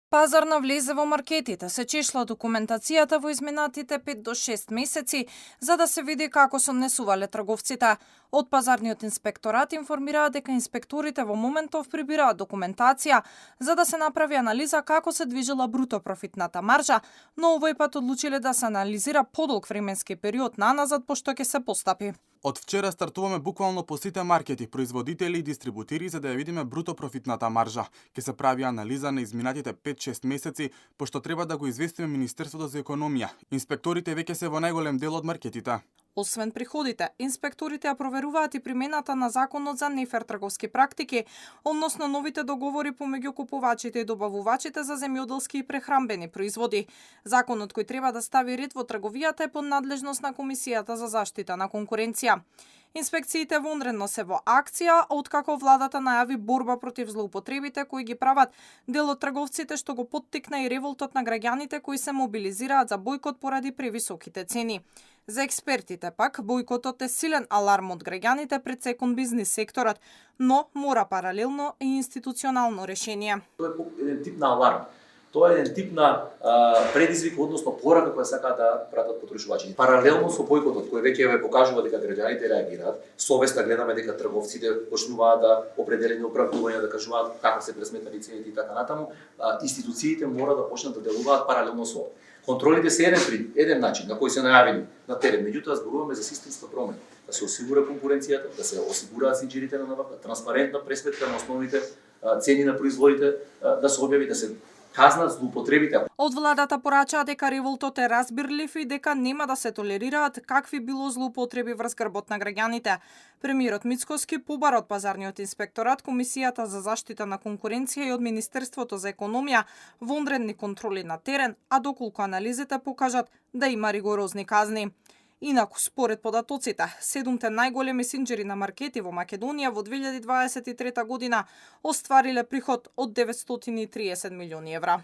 Пазарна влезе во маркетите, се чешла документацијата во изминатите 5 до 6 месеци, за да се види како се однесувале трговците. Од пазарниот инспекторат информираат дека инспекторите во моментов прибираат документација за да се направи анализа како се движела бруто профитната маржа, но овој пат одлучиле да се анализира подолг временски период наназад пошто ќе се постапи. Од вчера стартуваме буквално по сите маркети, производители и дистрибутири за да ја видиме бруто профитната маржа. Ке се прави анализа на изминатите 5-6 месеци, пошто треба да го известиме Министерството за економија. Инспекторите веќе се во најголем дел од маркетите. Освен приходите, инспекторите ја проверуваат и примената на законот за нефер трговски практики, односно новите договори помеѓу купувачите и добавувачите за земјоделски и прехрамбени производи. Законот кој треба да стави ред во трговијата е под надлежност на Комисијата за заштита на конкуренција. Инспекциите вонредно се во акција, откако владата најави борба против злоупотребите кои ги прават дел од трговците, што го поттикна и револтот на граѓаните кои се мобилизираат за бојкот поради превисоките цени. За експертите пак, бојкотот е силен аларм од граѓаните пред секонд бизнис секторот, но мора паралелно и институционално решение. Тоа е еден тип на аларм. Тоа е еден тип на предизвик, односно порака која сакаат да пратат потребувачите. Паралелно со бојкотот, кој веќе ве покажува дека граѓаните реагираат, совеста гледаме дека трговците почнуваат да определени оправдувања да кажуваат како се пресметали цените и така натаму, институциите мора да почнат да делуваат паралелно со. Контролите се еден начин на кој се најавени на терен, меѓутоа зборуваме за системска промена, да се осигура конкуренцијата, да се осигураат синџирите на набавка, транспарентна пресметка на основните цени на производите, да се објави, да се казнат злоупотребите. Од владата порачаа дека револтот е разбирлив и дека нема да се толерираат какви било злоупотреби врз грбот на граѓаните. Премиерот Мицкоски побара од пазарниот инспекторат, Комисијата за заштита на конкуренција и од Министерството за економија вонредни контроли на терен, а доколку анализите покажат да има ригорозни казни. Инаку, според податоците, 7 најголеми синџери на маркети во Македонија во 2023 година оствариле приход од 930 милиони евра.